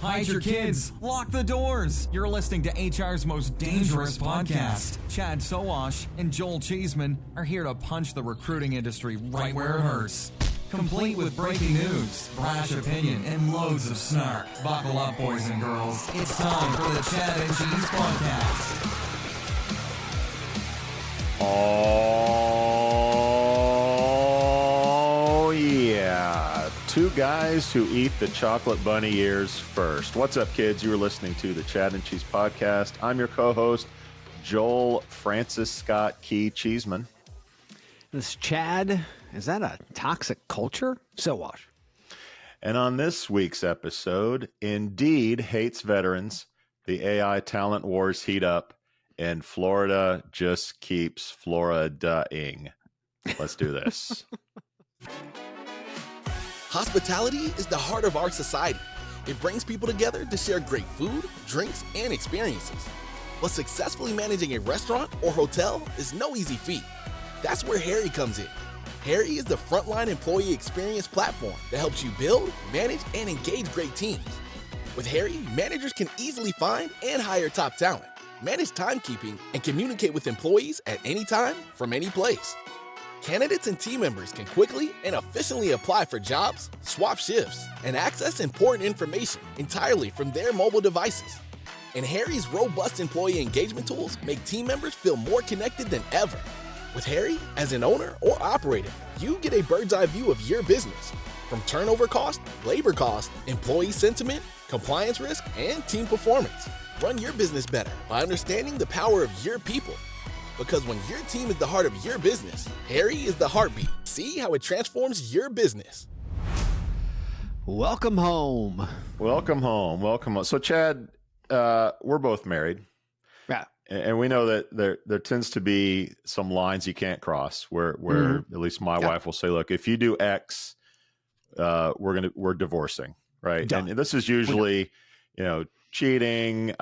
hide your kids, lock the doors. You're listening to HR's most dangerous podcast. Chad Sowash and Joel Cheeseman are here to punch the recruiting industry right where it hurts. Complete with breaking news, brash opinion, and loads of snark. Buckle up, boys and girls. It's time for the Chad and Cheese Podcast. Oh, yeah. Two guys who eat the chocolate bunny ears first. What's up, kids? You are listening to the Chad and Cheese Podcast. I'm your co-host, Joel Francis Scott Key Cheeseman. This Chad, is that a toxic culture? So wash. And on this week's episode, Indeed hates veterans, the AI talent wars heat up, and Florida just keeps Florida-ing. Let's do this. Hospitality is the heart of our society. It brings people together to share great food, drinks, and experiences. But successfully managing a restaurant or hotel is no easy feat. That's where Harry comes in. Harry is the frontline employee experience platform that helps you build, manage, and engage great teams. With Harry, managers can easily find and hire top talent, manage timekeeping, and communicate with employees at any time from any place. Candidates and team members can quickly and efficiently apply for jobs, swap shifts, and access important information entirely from their mobile devices. And Harry's robust employee engagement tools make team members feel more connected than ever. With Harry, as an owner or operator, you get a bird's eye view of your business, from turnover cost, labor cost, employee sentiment, compliance risk, and team performance. Run your business better by understanding the power of your people. Because when your team is the heart of your business, Harry is the heartbeat. See how it transforms your business. Welcome home. Welcome home. Welcome home. So, Chad, we're both married. Yeah. And we know that there tends to be some lines you can't cross where at least my wife will say, look, if you do X, we're divorcing, right? Done. And this is usually, cheating,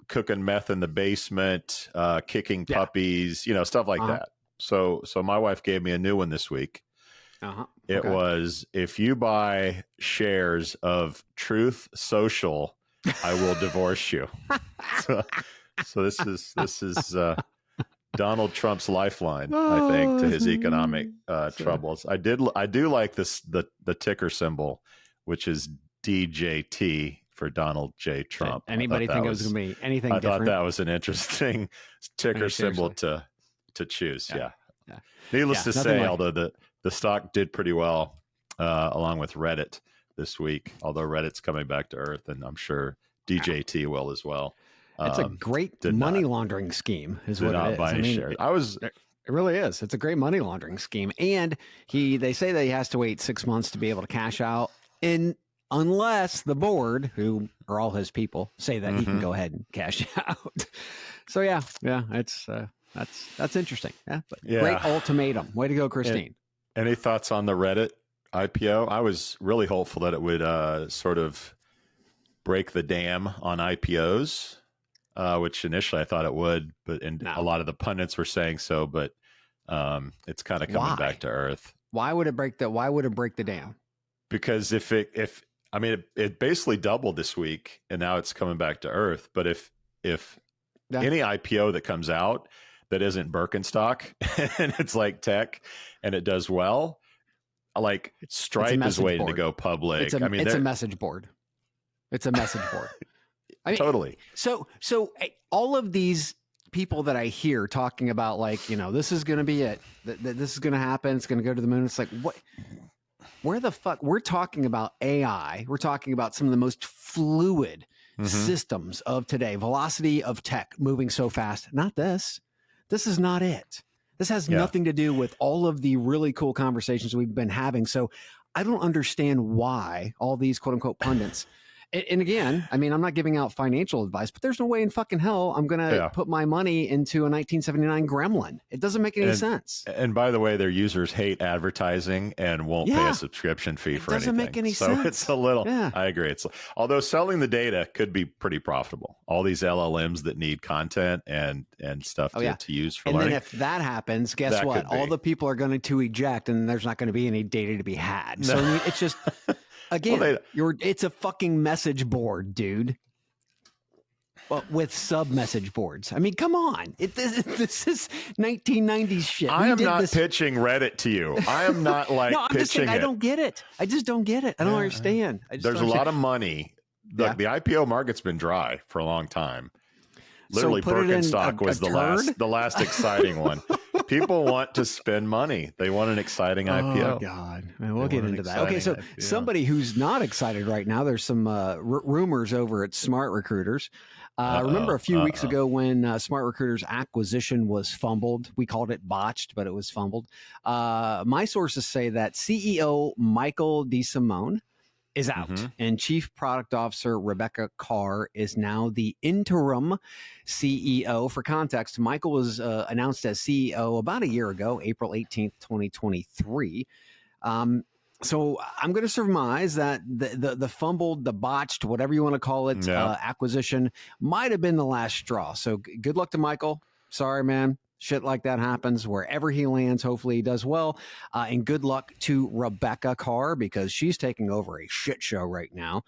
cooking meth in the basement, kicking puppies, stuff like that. So my wife gave me a new one this week. It was, if you buy shares of Truth Social, I will divorce you. So this is Donald Trump's lifeline, I think, to his economic troubles. I do like this the ticker symbol, which is DJT for Donald J. Trump. Did anybody think it was going to be anything different? I thought that was an interesting ticker symbol to choose. Yeah. Needless to say, although the stock did pretty well along with Reddit this week, although Reddit's coming back to earth, and I'm sure DJT will as well. It's a great money laundering scheme, is what it is. Buy any shares. It really is. It's a great money laundering scheme. And they say that he has to wait 6 months to be able to cash out, unless the board, who are all his people, say that he can go ahead and cash out. So that's interesting. Great ultimatum. Way to go, Christine. Any thoughts on the Reddit IPO? I was really hopeful that it would sort of break the dam on IPOs. Which initially I thought it would, but a lot of the pundits were saying so, but it's kind of coming back to earth. Why would it break that? Why would it break the dam? Because it basically doubled this week, and now it's coming back to earth. But if any IPO that comes out that isn't Birkenstock and it's like tech and it does well, like Stripe is waiting to go public. It's a message board. It's a message board. Totally. So all of these people that I hear talking about, this is going to be it, this is going to happen, it's going to go to the moon. It's like, what? Where the fuck? We're talking about AI. We're talking about some of the most fluid systems of today. Velocity of tech moving so fast. Not this. This is not it. This has nothing to do with all of the really cool conversations we've been having. So I don't understand why all these quote unquote pundits. And again, I'm not giving out financial advice, but there's no way in fucking hell I'm going to put my money into a 1979 Gremlin. It doesn't make any sense. And by the way, their users hate advertising and won't pay a subscription fee for anything. It doesn't make any sense. So it's a little, I agree. Although selling the data could be pretty profitable. All these LLMs that need content and stuff to use for learning. And then if that happens, guess what? All the people are going to eject and there's not going to be any data to be had. So it's just... Again, it's a fucking message board, dude. Well, with sub-message boards. I mean, come on. This is 1990s shit. I am not pitching Reddit to you. I am not like no, I'm pitching just saying, it. I don't get it. I just don't get it. I don't understand. There's a lot of money. The IPO market's been dry for a long time. Literally, so Birkenstock was the last exciting one. People want to spend money. They want an exciting IPO. Oh, God. We'll get into that. Okay, so somebody who's not excited right now, there's some rumors over at Smart Recruiters. Remember a few weeks ago when Smart Recruiters acquisition was fumbled? We called it botched, but it was fumbled. My sources say that CEO Michael DeSimone is out, and Chief Product Officer Rebecca Carr is now the interim CEO. For context, Michael was announced as CEO about a year ago, April 18th, 2023. So I'm going to surmise that the fumbled, the botched, whatever you want to call it, acquisition might have been the last straw. So good luck to Michael. Sorry, man. Shit like that happens wherever he lands. Hopefully he does well. And good luck to Rebecca Carr, because she's taking over a shit show right now,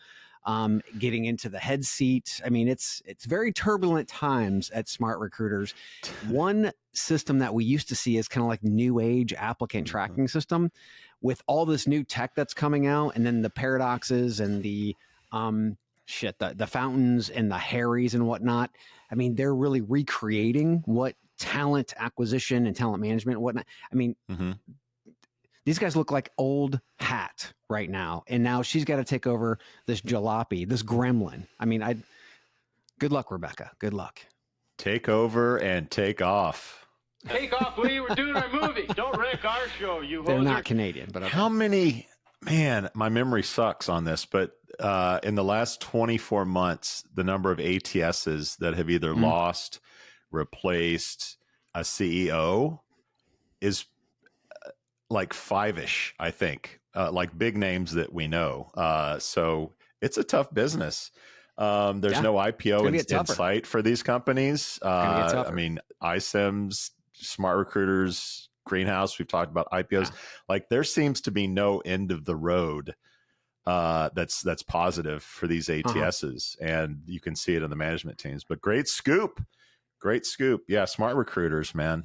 getting into the head seat. I mean, it's very turbulent times at Smart Recruiters. One system that we used to see is kind of like new age applicant tracking system. With all this new tech that's coming out, and then the paradoxes and the the fountains and the Harrys and whatnot. I mean, they're really recreating what talent acquisition and talent management and whatnot. I mean, these guys look like old hat right now. And now she's got to take over this jalopy, this gremlin. I mean, good luck, Rebecca. Good luck. Take over and take off. Take off, Lee. We're doing our movie. Don't wreck our show, you They're hoser. not Canadian, but okay. How many, man, my memory sucks on this, but in the last 24 months, the number of ATSs that have either lost, replaced a CEO is like 5-ish, I think, like big names that we know. So it's a tough business. There's no IPO in sight for these companies. I mean, iSIMS, Smart Recruiters, Greenhouse, we've talked about IPOs. Like there seems to be no end of the road that's positive for these ATSs. And you can see it in the management teams. But great scoop. Yeah, Smart Recruiters, man.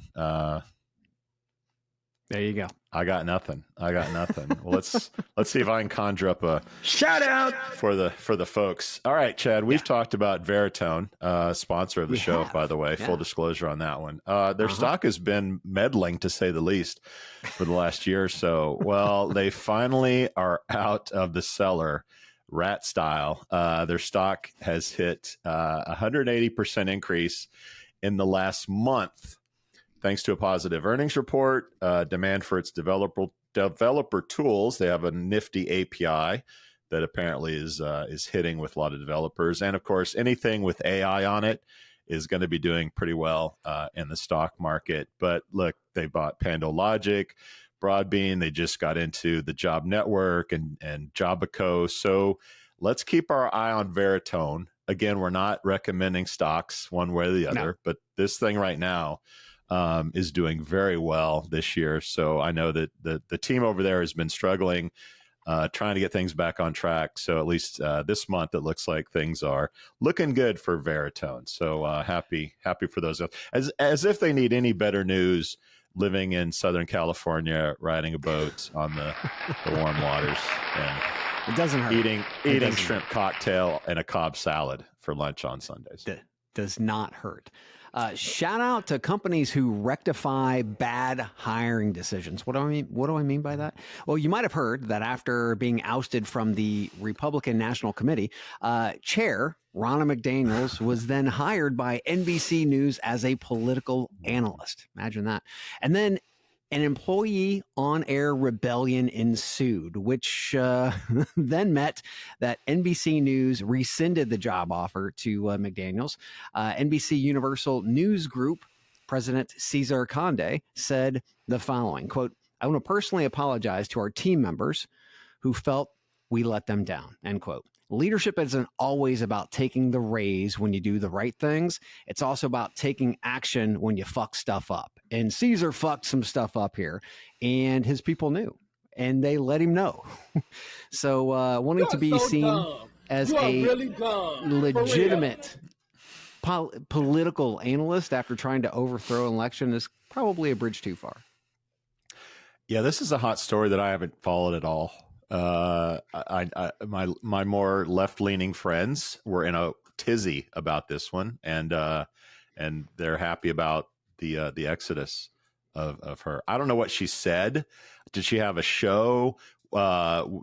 There you go. I got nothing. Well, let's see if I can conjure up a shout out for the folks. All right, Chad, we've talked about Veritone, sponsor of the show, by the way. Full disclosure on that one. Their stock has been meddling, to say the least, for the last year or so. Well, they finally are out of the cellar, rat style. Their stock has hit 180% increase in the last month, thanks to a positive earnings report, demand for its developer tools. They have a nifty API that apparently is hitting with a lot of developers. And of course, anything with AI on it is going to be doing pretty well in the stock market. But look, they bought PandoLogic, Broadbean. They just got into the Job Network and Jobico. So let's keep our eye on Veritone. Again, we're not recommending stocks one way or the other, but this thing right now is doing very well this year. So I know that the team over there has been struggling, trying to get things back on track. So at least this month, it looks like things are looking good for Veritone. So happy for those. As if they need any better news living in Southern California, riding a boat on the warm waters. And it doesn't hurt. Eating shrimp cocktail and a Cobb salad for lunch on Sundays. Does not hurt. Shout out to companies who rectify bad hiring decisions. What do I mean by that? Well, you might have heard that after being ousted from the Republican National Committee, Chair Ronna McDaniels was then hired by NBC News as a political analyst. Imagine that. And then an employee on-air rebellion ensued, which then meant that NBC News rescinded the job offer to McDaniels. NBC Universal News Group President Cesar Conde said the following, quote, "I want to personally apologize to our team members who felt we let them down," end quote. Leadership isn't always about taking the raise when you do the right things. It's also about taking action when you fuck stuff up. And Caesar fucked some stuff up here, and his people knew. and they let him know. So wanting to be seen as a legitimate political analyst after trying to overthrow an election is probably a bridge too far. Yeah, this is a hot story that I haven't followed at all. My more left-leaning friends were in a tizzy about this one, and they're happy about the exodus of her. I don't know what she said. Did she have a show?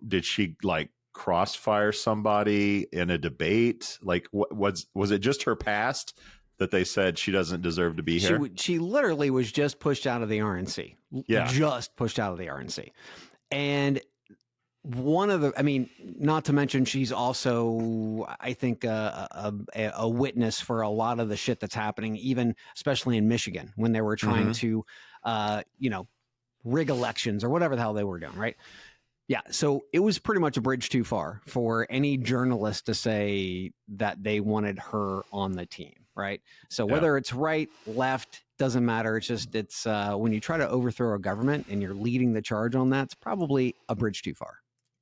Did she like crossfire somebody in a debate? Like, was it just her past that they said she doesn't deserve to be here? She literally was just pushed out of the RNC. Yeah, just pushed out of the RNC, and one of the, I mean, not to mention she's also, I think, a witness for a lot of the shit that's happening, even especially in Michigan when they were trying to, rig elections or whatever the hell they were doing, right? Yeah, so it was pretty much a bridge too far for any journalist to say that they wanted her on the team, right? So whether it's right, left, doesn't matter. It's just, it's when you try to overthrow a government and you're leading the charge on that, it's probably a bridge too far.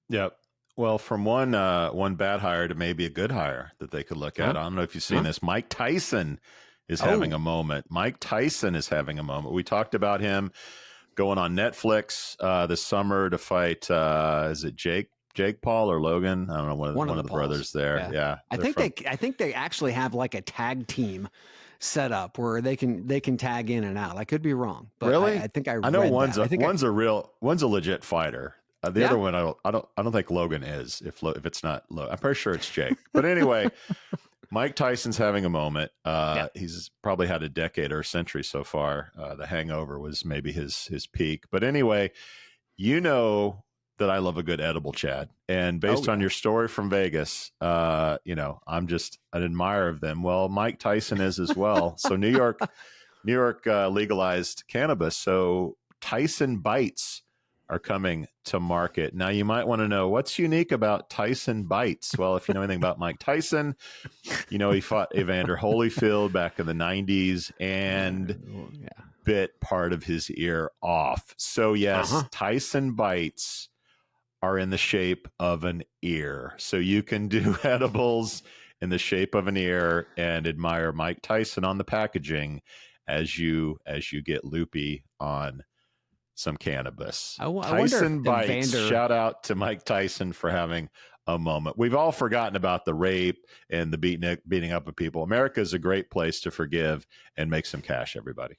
Yep. Well, from one bad hire to maybe a good hire that they could look at. I don't know if you've seen this. Mike Tyson is having a moment. Mike Tyson is having a moment. We talked about him going on Netflix this summer to fight. Is it Jake Paul or Logan? I don't know. One of the brothers there. Yeah. I think they actually have like a tag team set up where they can tag in and out. I could be wrong, but really, I think I know one's a legit fighter. The other one, I don't think Logan is. If it's not Logan, I'm pretty sure it's Jake. But anyway, Mike Tyson's having a moment. He's probably had a decade or a century so far. The Hangover was maybe his peak. But anyway, you know that I love a good edible, Chad. And based on your story from Vegas, I'm just an admirer of them. Well, Mike Tyson is as well. So New York legalized cannabis. So Tyson Bites are coming to market. Now, you might want to know what's unique about Tyson Bites. Well, if you know anything about Mike Tyson, he fought Evander Holyfield back in the 90s and bit part of his ear off. So, yes, Tyson Bites are in the shape of an ear. So you can do edibles in the shape of an ear and admire Mike Tyson on the packaging as you get loopy on some cannabis. Tyson Bites. Shout out to Mike Tyson for having a moment. We've all forgotten about the rape and the beating up of people. America is a great place to forgive and make some cash, everybody.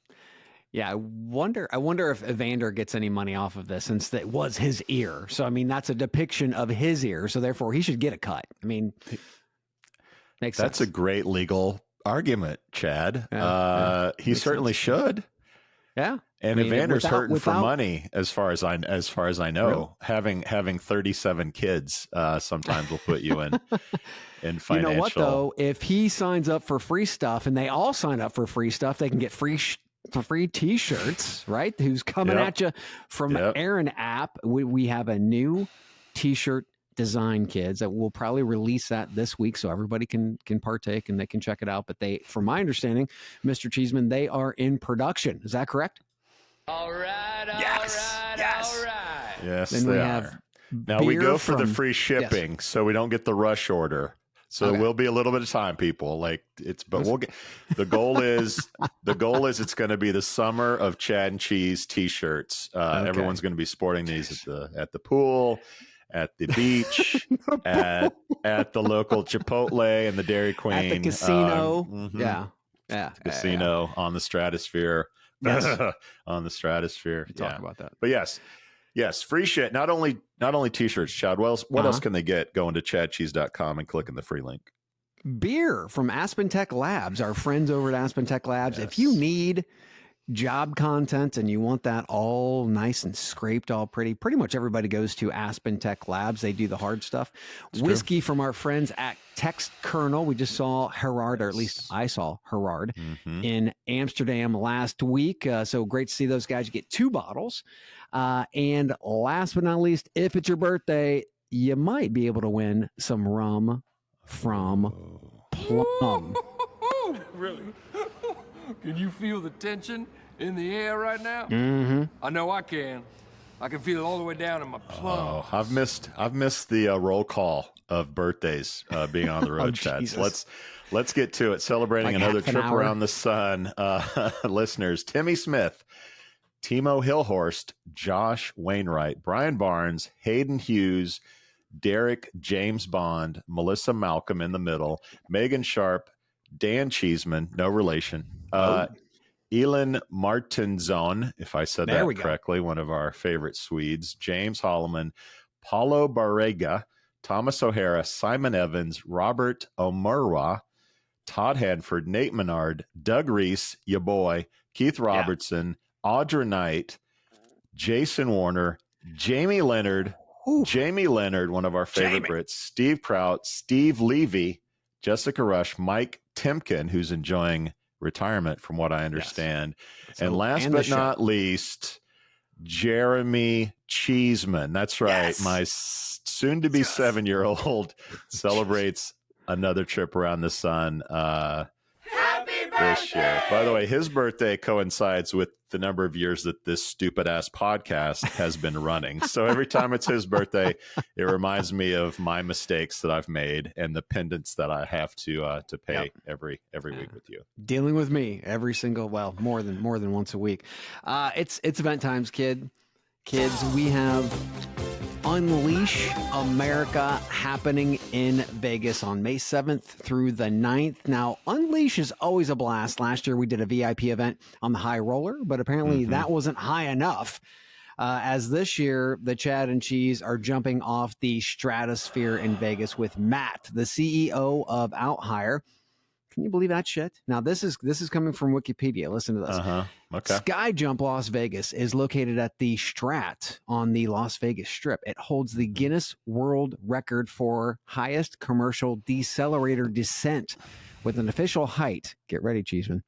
Yeah, I wonder if Evander gets any money off of this, since that was his ear. So I mean, that's a depiction of his ear. So therefore, he should get a cut. I mean, makes sense. That's a great legal argument, Chad. He certainly should. Yeah. And Evander's hurting for money, as far as I know. Really? Having 37 kids sometimes will put you in financial. You know what though? If he signs up for free stuff, and they all sign up for free stuff, they can get free T-shirts, right? Who's coming at you from Aaron app? We have a new T-shirt design, kids, that we'll probably release that this week, so everybody can partake and they can check it out. But from my understanding, Mr. Cheeseman, they are in production. Is that correct? All right. Yes, then we have. Now we go for the free shipping, so we don't get the rush order. So there will be a little bit of time, people. But we'll get. The goal is it's going to be the summer of Chad and Cheese T-shirts. Everyone's going to be sporting these at the pool, at the beach, at the local Chipotle and the Dairy Queen, at the casino. Casino on the Stratosphere. Yes. On the Stratosphere. Talk about that. But yes, free shit. Not only T-shirts, Chad. What else can they get going to chadcheese.com and clicking the free link? Beer from Aspen Tech Labs, our friends over at Aspen Tech Labs. Yes. If you need job content and you want that all nice and scraped, all pretty much everybody goes to Aspen Tech Labs. They do the hard stuff. It's whiskey true. From our friends at Text Kernel. We just saw Gerard, or at least I saw Gerard in Amsterdam last week. So great to see those guys. You get 2 bottles. And last but not least, if it's your birthday, you might be able to win some rum from Plum. Really? Can you feel the tension in the air right now? Mm-hmm. I know I can. I can feel it all the way down in my plums. Oh, I've missed the roll call of birthdays being on the road, Chad. Jesus. Let's get to it. Celebrating Like another half an trip hour. around the sun. Listeners, Timmy Smith, Timo Hillhorst, Josh Wainwright, Brian Barnes, Hayden Hughes, Derek James Bond, Melissa Malcolm in the middle, Megan Sharp, Dan Cheeseman, no relation, Elin Martinzon, if I said There we that go. correctly, one of our favorite Swedes, James Holloman, Paulo Barrega, Thomas O'Hara, Simon Evans, Robert Omurwa, Todd Hanford, Nate Menard, Doug Reese, ya boy, Keith Robertson, Audra Knight, Jason Warner, Jamie Leonard, one of our favorite Brits, Steve Kraut, Steve Levy, Jessica Rush, Mike Timken, who's enjoying retirement from what I understand. Yes. And last and the but show. not least, Jeremy Cheeseman. That's right. Yes. My soon-to-be 7-year-old celebrates another trip around the sun this year. By the way, his birthday coincides with the number of years that this stupid-ass podcast has been running. So every time it's his birthday, it reminds me of my mistakes that I've made and the pendants that I have to pay every week with you. Dealing with me every single, well, more than once a week. It's event times, kids. We have Unleash America happening in Vegas on May 7th through the 9th. Now, Unleash is always a blast. Last year we did a VIP event on the High Roller, but apparently that wasn't high enough. As this year, the Chad and Cheese are jumping off the stratosphere in Vegas with Matt, the CEO of OutHire. Can you believe that shit? Now, this is coming from Wikipedia. Listen to this. Okay. Sky Jump Las Vegas is located at the Strat on the Las Vegas Strip. It holds the Guinness World Record for highest commercial decelerator descent with an official height, get ready, Cheeseman,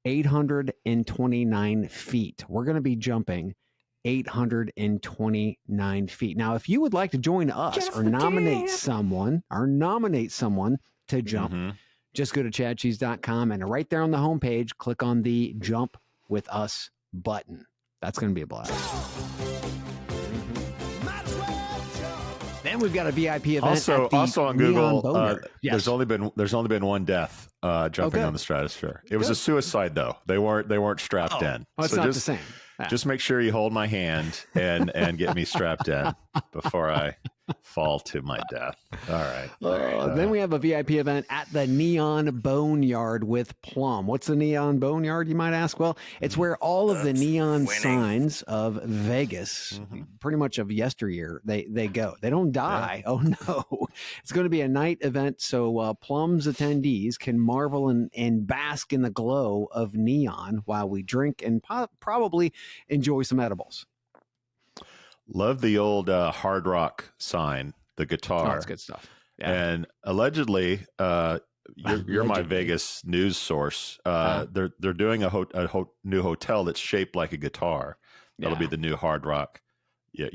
829 feet. We're going to be jumping 829 feet. Now, if you would like to join us or nominate someone to jump, just go to chadcheese.com and right there on the homepage, click on the Jump With Us button. That's going to be a blast. Then we've got a VIP event. Also on Google, Yes. there's only been one death jumping on the stratosphere. It was a suicide though. They weren't strapped in. Oh, it's So not just, the same. Just make sure you hold my hand and get me strapped in before I fall to my death. All right. Then we have a VIP event at the Neon Boneyard with Plum. What's the Neon Boneyard, you might ask? Well, it's where all of the neon signs of Vegas, pretty much of yesteryear, they go. They don't die. Oh, no. It's going to be a night event, so Plum's attendees can marvel and bask in the glow of neon while we drink and probably enjoy some edibles. Love the old Hard Rock sign, the guitar. Oh, that's good stuff. Yeah. And allegedly, you're my Vegas news source. They're doing a new hotel that's shaped like a guitar. That'll be the new Hard Rock. Yeah,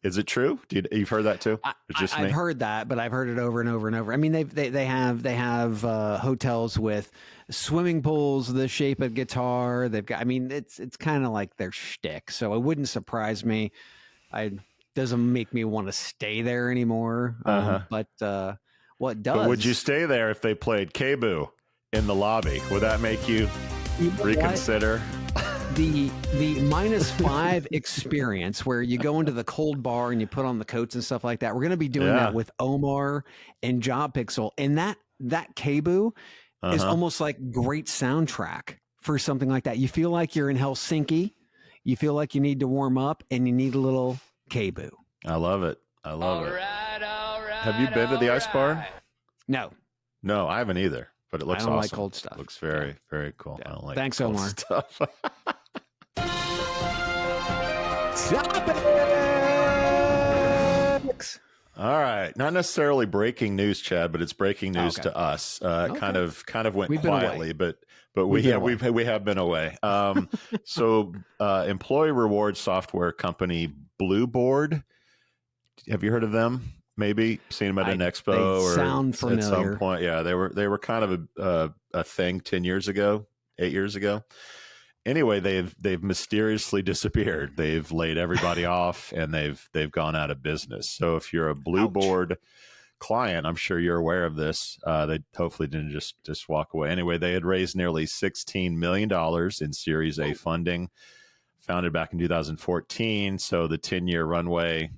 is it true? You've heard that too? I've heard that, but I've heard it over and over and over. I mean, they have hotels with swimming pools the shape of guitar. They've got. I mean, it's kind of like their shtick. So it wouldn't surprise me. Doesn't make me want to stay there anymore. But what does? But would you stay there if they played K-Boo in the lobby? Would that make you reconsider? The -5 experience where you go into the cold bar and you put on the coats and stuff like that. We're going to be doing that with Omar and Job Pixel. And that K-Boo is almost like great soundtrack for something like that. You feel like you're in Helsinki. You feel like you need to warm up and you need a little K-Boo. I love it. Have you been to the Ice Bar? No, I haven't either. But it looks I don't awesome. like cold stuff. It looks very, very cool. Yeah. I don't like Thanks, cold Omar. stuff. All right, not necessarily breaking news, Chad, but it's breaking news to us. Kind of went We've been quietly, away. but we have been away. So, employee reward software company Blueboard. Have you heard of them? Maybe seen them at an expo or sound familiar. At some point. Yeah, they were kind of a thing 8 years ago. anyway, they've mysteriously disappeared. They've laid everybody off, and they've gone out of business. So if you're a Blueboard client, I'm sure you're aware of this. They hopefully didn't just walk away. Anyway, they had raised nearly $16 million in Series A funding, founded back in 2014. So the 10-year runway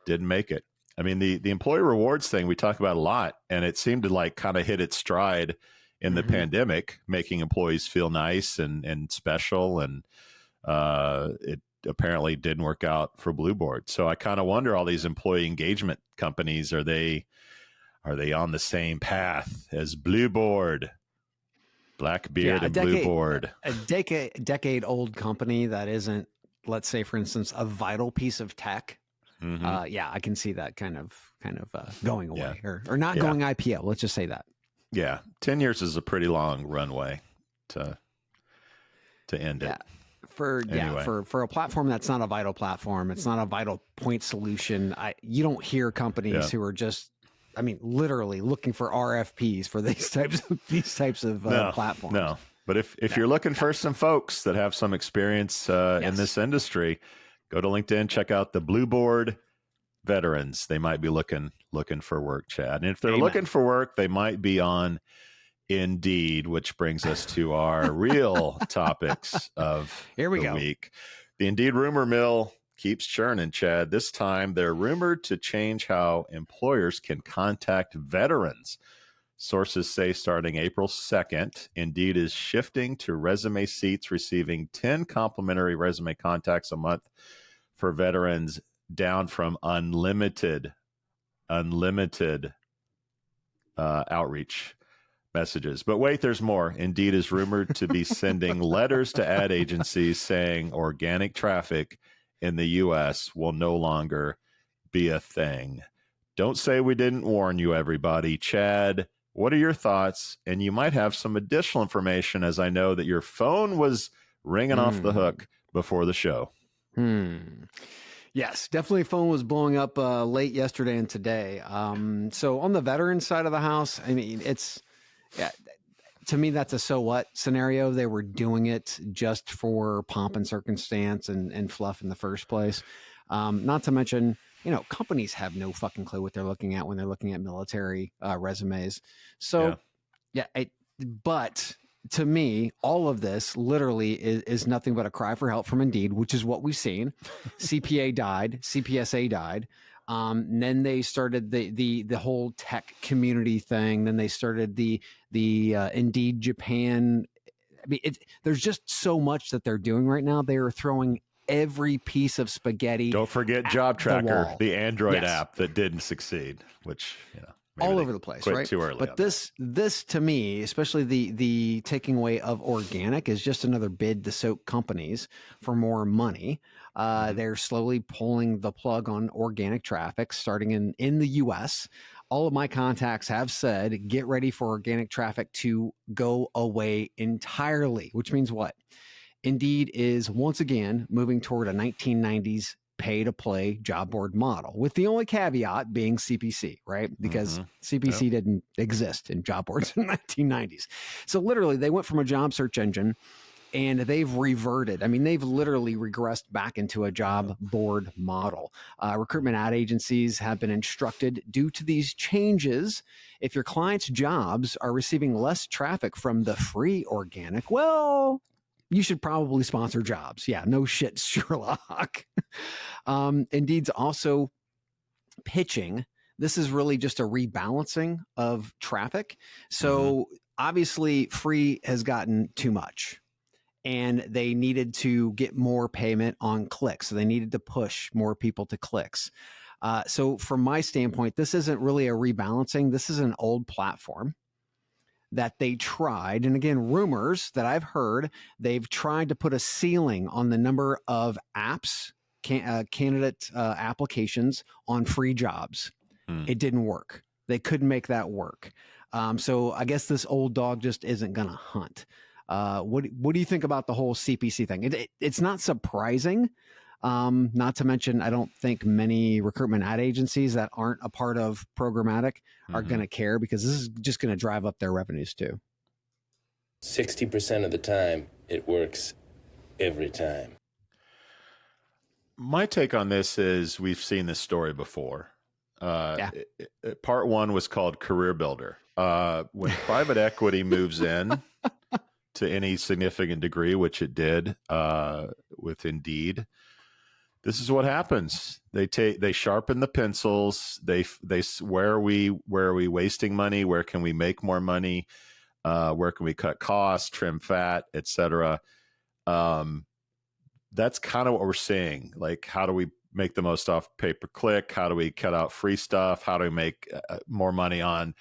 didn't make it. I mean, the employee rewards thing we talk about a lot, and it seemed to like kind of hit its stride in the pandemic, making employees feel nice and special. And it apparently didn't work out for Blueboard. So I kind of wonder, all these employee engagement companies, are they on the same path as Blueboard? Blackbeard and Blueboard. A decade old company that isn't, let's say, for instance, a vital piece of tech. Yeah, I can see that kind of going away or not going IPO. Let's just say that. Yeah, 10 years is a pretty long runway to end it. For a platform that's not a vital platform, it's not a vital point solution. You don't hear companies who are just, I mean, literally looking for RFPs for these types of platforms. No, but if you're looking for some folks that have some experience in this industry, go to LinkedIn, check out the Blueboard veterans. They might be looking for work, Chad. And if they're looking for work, they might be on Indeed, which brings us to our real topics of the week. The Indeed rumor mill keeps churning, Chad. This time, they're rumored to change how employers can contact veterans. Sources say starting April 2nd, Indeed is shifting to resume seats, receiving 10 complimentary resume contacts a month for veterans, down from unlimited outreach messages. But wait, there's more. Indeed is rumored to be sending letters to ad agencies saying organic traffic in the U.S. will no longer be a thing. Don't say we didn't warn you, everybody. Chad, what are your thoughts? And you might have some additional information, as I know that your phone was ringing off the hook before the show. Yes, definitely. Phone was blowing up late yesterday and today. So on the veteran side of the house, I mean, to me, that's a so what scenario. They were doing it just for pomp and circumstance and fluff in the first place. Not to mention, companies have no fucking clue what they're looking at when they're looking at military resumes. So, but to me, all of this literally is nothing but a cry for help from Indeed, which is what we've seen. CPA died, CPSA died. And then they started the whole tech community thing. Then they started the Indeed Japan. I mean, there's just so much that they're doing right now. They are throwing every piece of spaghetti. Don't forget Job Tracker, the Android app that didn't succeed, which all over the place, right? Too early. But this to me, especially the taking away of organic, is just another bid to soak companies for more money. They're slowly pulling the plug on organic traffic, starting in the U.S. All of my contacts have said, get ready for organic traffic to go away entirely, which means what? Indeed is once again moving toward a 1990s pay-to-play job board model, with the only caveat being CPC, right? Because CPC didn't exist in job boards in the 1990s. So literally, they went from a job search engine, and they've reverted. I mean, they've literally regressed back into a job board model. Recruitment ad agencies have been instructed, due to these changes, if your client's jobs are receiving less traffic from the free organic, well, you should probably sponsor jobs. Yeah, no shit, Sherlock. Indeed's also pitching. This is really just a rebalancing of traffic. So obviously free has gotten too much, and they needed to get more payment on clicks. So they needed to push more people to clicks. So from my standpoint, this isn't really a rebalancing. This is an old platform that they tried. And again, rumors that I've heard, they've tried to put a ceiling on the number of apps, candidate applications on free jobs. It didn't work. They couldn't make that work. So I guess this old dog just isn't going to hunt. What do you think about the whole CPC thing? It's not surprising. Not to mention, I don't think many recruitment ad agencies that aren't a part of programmatic are going to care, because this is just going to drive up their revenues too. 60% of the time, It works every time. My take on this is we've seen this story before. Part one was called Career Builder. When private equity moves in to any significant degree, which it did with Indeed, this is what happens. They sharpen the pencils. They where are we wasting money? Where can we make more money? Where can we cut costs, trim fat, etc. That's kind of what we're seeing. Like, how do we make the most off pay-per-click? How do we cut out free stuff? How do we make more money on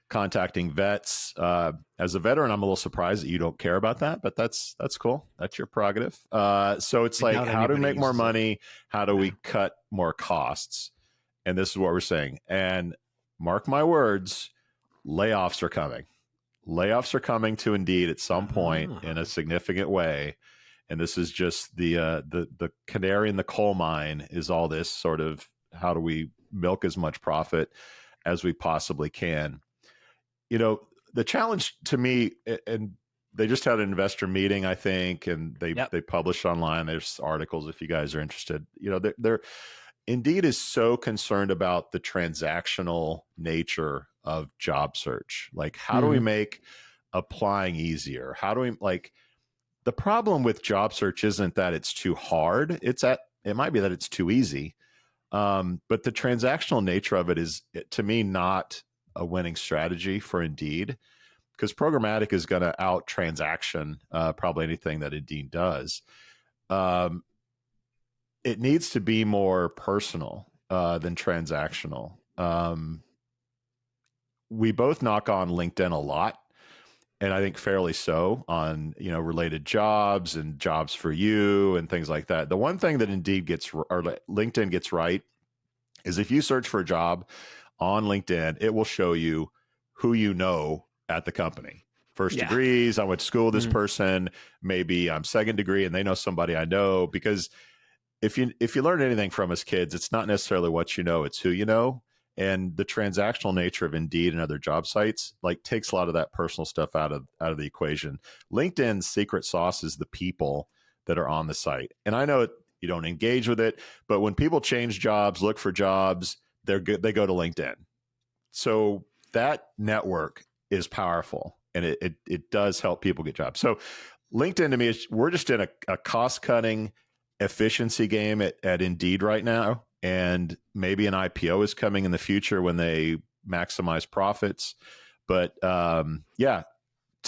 contacting vets? As a veteran, I'm a little surprised that you don't care about that, but that's cool. That's your prerogative. So it's like, how do we make more money? How do we cut more costs? And this is what we're saying. And mark my words, layoffs are coming. Layoffs are coming to Indeed at some point in a significant way. And this is just the canary in the coal mine is all this sort of, how do we milk as much profit as we possibly can? You know, the challenge to me, and they just had an investor meeting, I think, and they published online. There's articles if you guys are interested. You know, they're Indeed is so concerned about the transactional nature of job search. Like, how do we make applying easier? How do we, like, the problem with job search isn't that it's too hard. It might be that it's too easy. But the transactional nature of it is, to me, not a winning strategy for Indeed, because programmatic is going to out transaction probably anything that Indeed does. It needs to be more personal than transactional. We both knock on LinkedIn a lot, and I think fairly so, on, you know, related jobs and jobs for you and things like that. The one thing that Indeed gets, or LinkedIn gets right, is if you search for a job on LinkedIn, it will show you who you know at the company. First degrees, I went to school with this person, maybe I'm second degree and they know somebody I know. Because if you learn anything from us kids, it's not necessarily what you know, it's who you know. And the transactional nature of Indeed and other job sites like takes a lot of that personal stuff out of the equation. LinkedIn's secret sauce is the people that are on the site. And I know you don't engage with it, but when people change jobs, look for jobs, they go to LinkedIn. So that network is powerful, and it does help people get jobs. So LinkedIn, to me, we're just in a cost-cutting efficiency game at Indeed right now. And maybe an IPO is coming in the future when they maximize profits. But to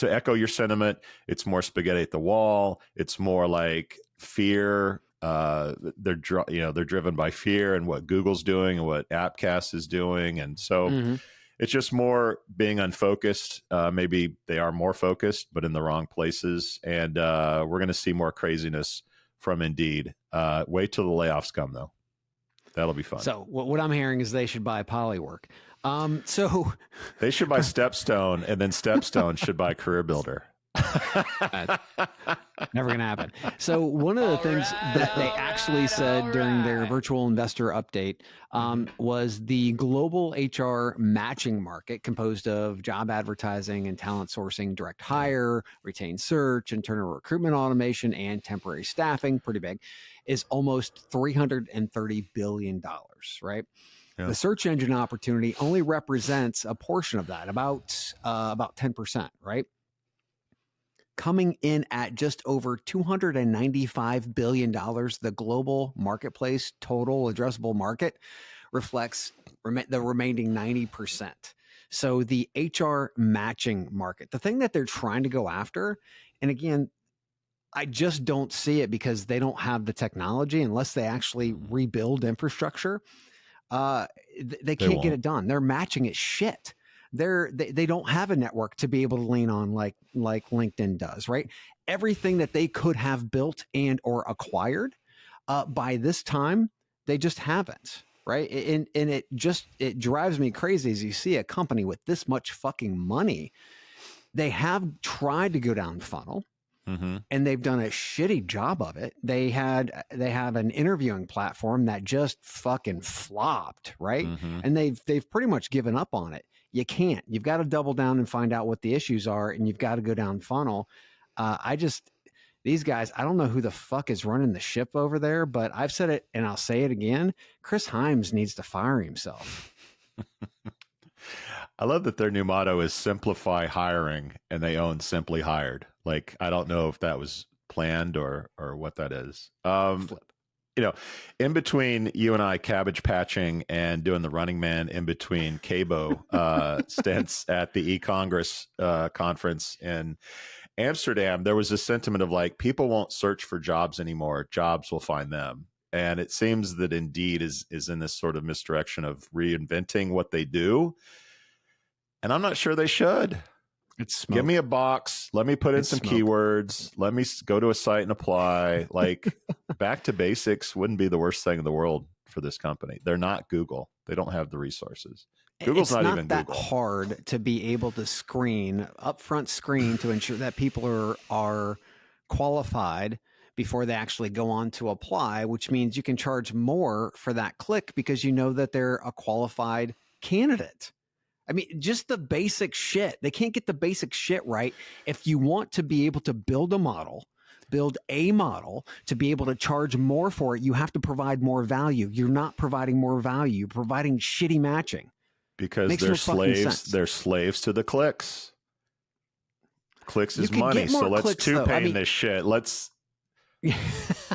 echo your sentiment, it's more spaghetti at the wall. It's more like fear. They're driven by fear and what Google's doing and what Appcast is doing. And so it's just more being unfocused. Maybe they are more focused, but in the wrong places. And we're going to see more craziness from Indeed. Wait till the layoffs come, though. That'll be fun. So what I'm hearing is they should buy Polywork. So they should buy Stepstone, and then Stepstone should buy Career Builder. Never gonna happen. So one of the things that they actually said during their virtual investor update was the global HR matching market, composed of job advertising and talent sourcing, direct hire, retained search, internal recruitment automation, and temporary staffing, pretty big, is almost $330 billion, right? Yeah. The search engine opportunity only represents a portion of that, about 10%, right? Coming in at just over $295 billion, the global marketplace total addressable market reflects the remaining 90%. So the HR matching market, the thing that they're trying to go after, and again, I just don't see it because they don't have the technology unless they actually rebuild infrastructure. They can't get it done. They're matching it shit. They don't have a network to be able to lean on like LinkedIn does, right? Everything that they could have built and or acquired by this time, they just haven't, right? And it drives me crazy as you see a company with this much fucking money. They have tried to go down funnel. And they've done a shitty job of it. They have an interviewing platform that just fucking flopped, right? And they've pretty much given up on it. You can't. You've got to double down and find out what the issues are, and you've got to go down funnel. these guys, I don't know who the fuck is running the ship over there, but I've said it and I'll say it again. Chris Himes needs to fire himself. I love that their new motto is simplify hiring, and they own Simply Hired. Like, I don't know if that was planned or what that is. You know, in between you and I cabbage patching and doing the Running Man in between Cabo stints at the e-Congress conference in Amsterdam, there was a sentiment of like, people won't search for jobs anymore. Jobs will find them. And it seems that Indeed is in this sort of misdirection of reinventing what they do. And I'm not sure they should. Give me a box. Let me put in some keywords. Let me go to a site and apply. Like, back to basics wouldn't be the worst thing in the world for this company. They're not Google. They don't have the resources. Google's not even that Google. hard to be able to upfront screen to ensure that people are qualified before they actually go on to apply, which means you can charge more for that click because you know that they're a qualified candidate. I mean, just the basic shit. They can't get the basic shit right. If you want to be able to build a model to be able to charge more for it, you have to provide more value. You're not providing more value. You're providing shitty matching. Because they're slaves. They're slaves to the clicks. Clicks is money. So let's two-pane this shit. Let's.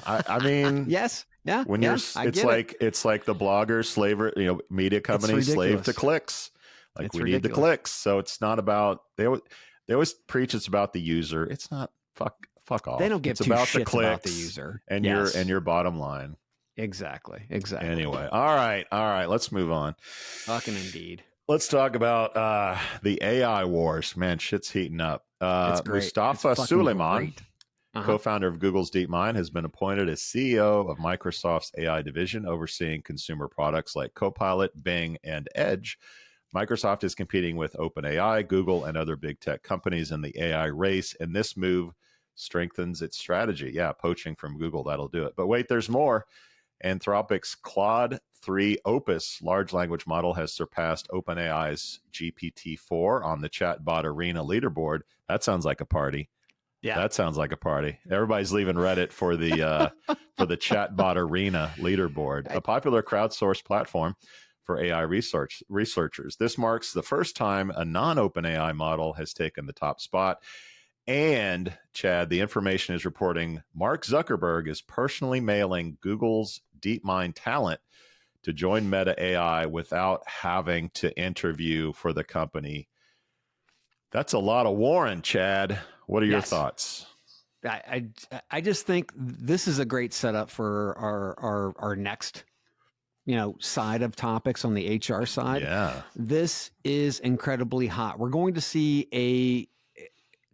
I mean, yes, yeah. When it's like the blogger slaver, media company slave to clicks. Like, we need the clicks. So it's not about they always preach it's about the user. It's not. Fuck off. They don't give it's two about shits the clicks about the user and your bottom line. Exactly. Anyway, all right. Let's move on. Fucking Indeed. Let's talk about the AI wars. Man, shit's heating up. Mustafa Suleyman, co-founder of Google's DeepMind, has been appointed as CEO of Microsoft's AI division, overseeing consumer products like Copilot, Bing, and Edge. Microsoft is competing with OpenAI, Google, and other big tech companies in the AI race, and this move strengthens its strategy. Yeah, poaching from Google, that'll do it. But wait, there's more. Anthropic's Claude 3 Opus large language model has surpassed OpenAI's GPT-4 on the Chatbot Arena leaderboard. That sounds like a party. Yeah, that sounds like a party. Everybody's leaving Reddit for the Chatbot Arena leaderboard, a popular crowdsourced platform for AI researchers. This marks the first time a non-OpenAI model has taken the top spot. And, Chad, the information is reporting Mark Zuckerberg is personally mailing Google's DeepMind talent to join Meta AI without having to interview for the company. That's a lot of warrant, Chad. What are your thoughts? I just think this is a great setup for our next side of topics on the HR side. Yeah. This is incredibly hot. We're going to see a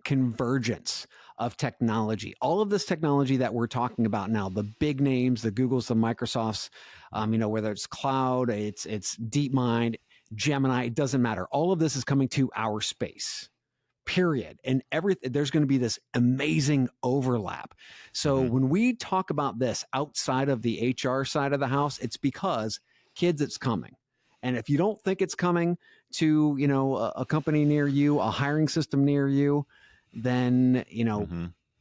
convergence of technology. All of this technology that we're talking about now, the big names, the Googles, the Microsofts, whether it's Cloud, it's DeepMind, Gemini, it doesn't matter. All of this is coming to our space. Period. And there's going to be this amazing overlap. So when we talk about this outside of the HR side of the house, it's because, kids, it's coming. And if you don't think it's coming to, a company near you, a hiring system near you, then,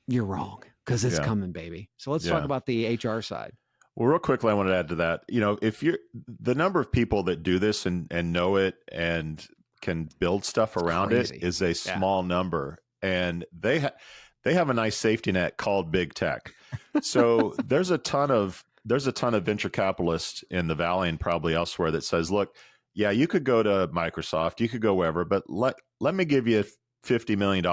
you're wrong, because it's coming, baby. So let's talk about the HR side. Well, real quickly, I wanted to add to that. If you're the number of people that do this and know it and can build stuff around it is a small number, and they have a nice safety net called big tech. So there's a ton of venture capitalists in the Valley and probably elsewhere that says, look, yeah, you could go to Microsoft, you could go wherever, but let me give you $50 million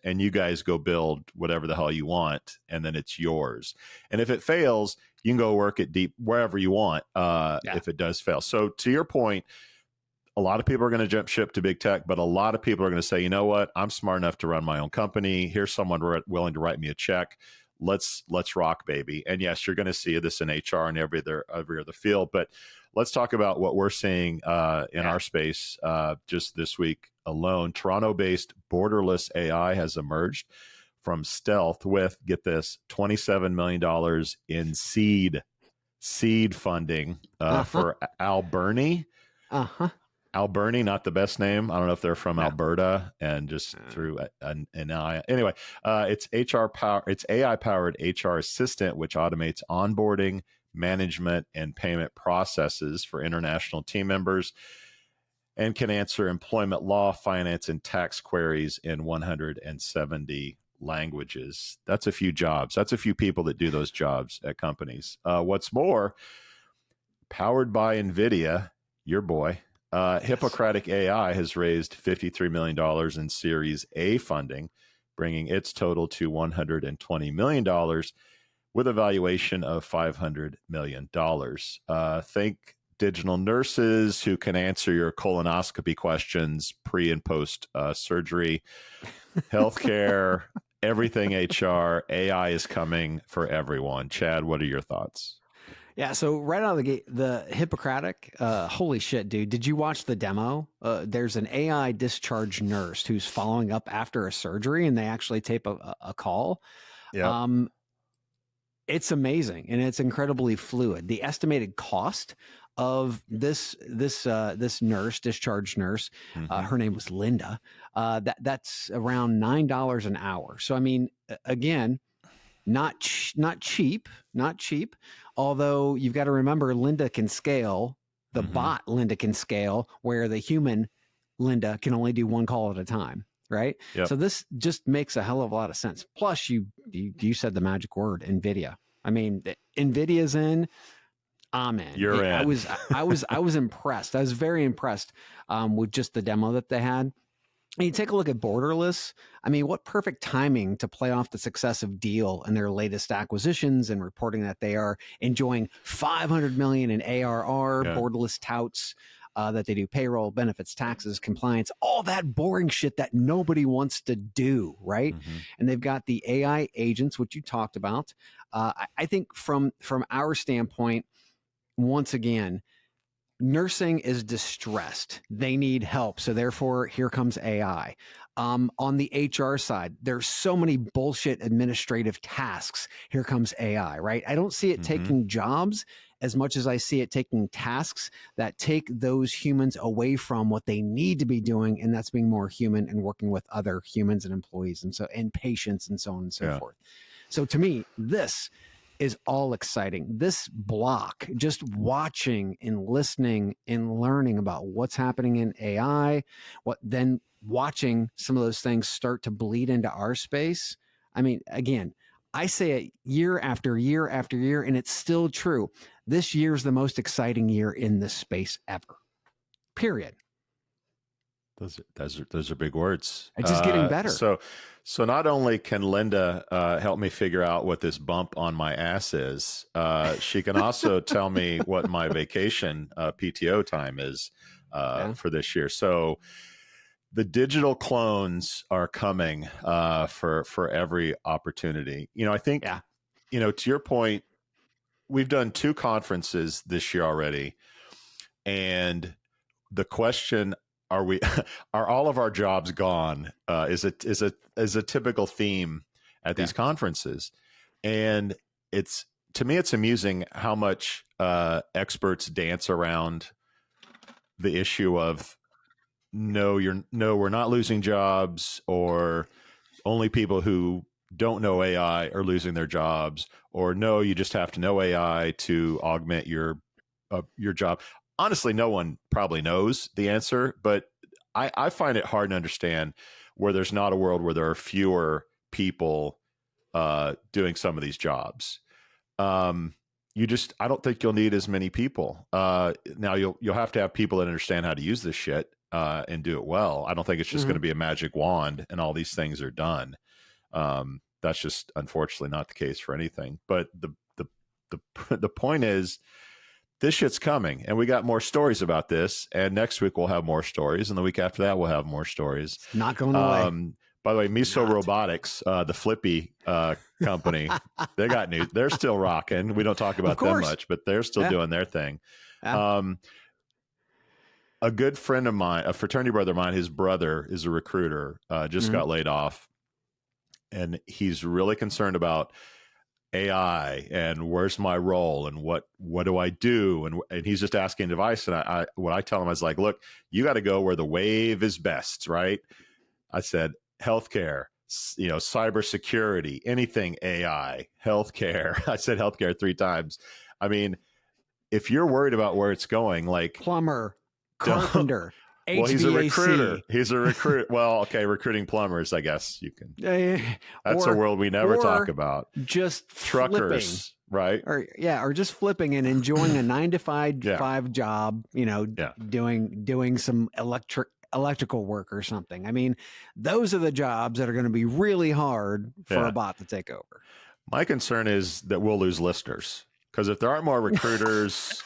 and you guys go build whatever the hell you want, and then it's yours. And if it fails, you can go work at wherever you want if it does fail. So to your point, a lot of people are going to jump ship to big tech, but a lot of people are going to say, you know what? I'm smart enough to run my own company. Here's someone willing to write me a check. Let's rock, baby. And yes, you're going to see this in HR and every other field. But let's talk about what we're seeing in our space just this week alone. Toronto-based Borderless AI has emerged from stealth with, get this, $27 million in seed funding for Alberni. Alberni, not the best name. I don't know if they're from Alberta and just through an I. Anyway, it's AI powered HR assistant, which automates onboarding, management, and payment processes for international team members, and can answer employment law, finance, and tax queries in 170 languages. That's a few jobs. That's a few people that do those jobs at companies. What's more, powered by NVIDIA, your boy, Hippocratic AI has raised $53 million in Series A funding, bringing its total to $120 million with a valuation of $500 million. Think digital nurses who can answer your colonoscopy questions pre and post surgery, healthcare, everything HR. AI is coming for everyone. Chad, what are your thoughts? Yeah, so right out of the gate, the Hippocratic, holy shit, dude. Did you watch the demo? There's an AI discharge nurse who's following up after a surgery, and they actually tape a call. Yeah. It's amazing, and it's incredibly fluid. The estimated cost of this nurse, discharge nurse, her name was Linda, that's around $9 an hour. So, I mean, again, not cheap. Although you've got to remember, Linda can scale. The bot Linda can scale, where the human Linda can only do one call at a time, right? Yep. So this just makes a hell of a lot of sense. Plus, you said the magic word, NVIDIA. I mean, NVIDIA's in. I'm in. You're in. I was impressed. I was very impressed with just the demo that they had. And you take a look at Borderless. I mean, what perfect timing to play off the success of Deal and their latest acquisitions and reporting that they are enjoying $500 million in ARR. Yeah. Borderless touts that they do payroll, benefits, taxes, compliance, all that boring shit that nobody wants to do, right? And they've got the AI agents, which you talked about. I think from our standpoint, once again, nursing is distressed. They need help. So therefore, here comes AI. On the HR side, there's so many bullshit administrative tasks. Here comes AI, right? I don't see it taking jobs as much as I see it taking tasks that take those humans away from what they need to be doing. And that's being more human and working with other humans and employees and patients and so on and so forth. So to me, this is all exciting. This block, just watching and listening and learning about what's happening in AI, then watching some of those things start to bleed into our space. I mean, again, I say it year after year after year, and it's still true. This year's the most exciting year in this space ever. Period. Those are big words. It's just getting better. So not only can Linda help me figure out what this bump on my ass is, she can also tell me what my vacation PTO time is for this year. So the digital clones are coming for every opportunity. You know, I think, you know, to your point, we've done 2 conferences this year already, and the question, are all of our jobs gone? Is a typical theme at these conferences, and to me it's amusing how much experts dance around the issue of we're not losing jobs, or only people who don't know AI are losing their jobs, or no, you just have to know AI to augment your job. Honestly, no one probably knows the answer, but I find it hard to understand where there's not a world where there are fewer people doing some of these jobs. I don't think you'll need as many people. Now you'll have to have people that understand how to use this shit and do it well. I don't think it's just going to be a magic wand and all these things are done. That's just unfortunately not the case for anything. But the point is, this shit's coming, and we got more stories about this. And next week we'll have more stories, and the week after that we'll have more stories. It's not going away. By the way, Miso Robotics, the Flippy company, they got news. They're still rocking. We don't talk about them much, but they're still doing their thing. A good friend of mine, a fraternity brother of mine, his brother is a recruiter, just got laid off, and he's really concerned about AI and where's my role and what do I do? And he's just asking advice. And what I tell him is like, look, you got to go where the wave is best, right? I said, healthcare, cybersecurity, anything AI, healthcare. I said healthcare 3 times. I mean, if you're worried about where it's going, like plumber, carpenter, well, HVAC. he's a recruiter. He's a recruit. Well, okay, recruiting plumbers, I guess you can. That's a world we never talk about. Just truckers, flipping, right? Or just flipping and enjoying a 9 to 5 job. Doing some electrical work or something. I mean, those are the jobs that are going to be really hard for a bot to take over. My concern is that we'll lose listeners. Because if there aren't more recruiters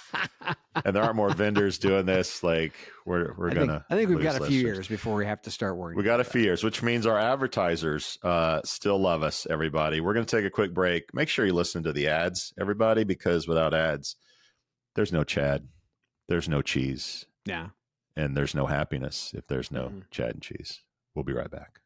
and there aren't more vendors doing this, like we're gonna. I think we've got a few years before we have to start worrying. We got a few years, which means our advertisers still love us. Everybody, we're gonna take a quick break. Make sure you listen to the ads, everybody, because without ads, there's no Chad, there's no cheese, and there's no happiness if there's no Chad and cheese. We'll be right back.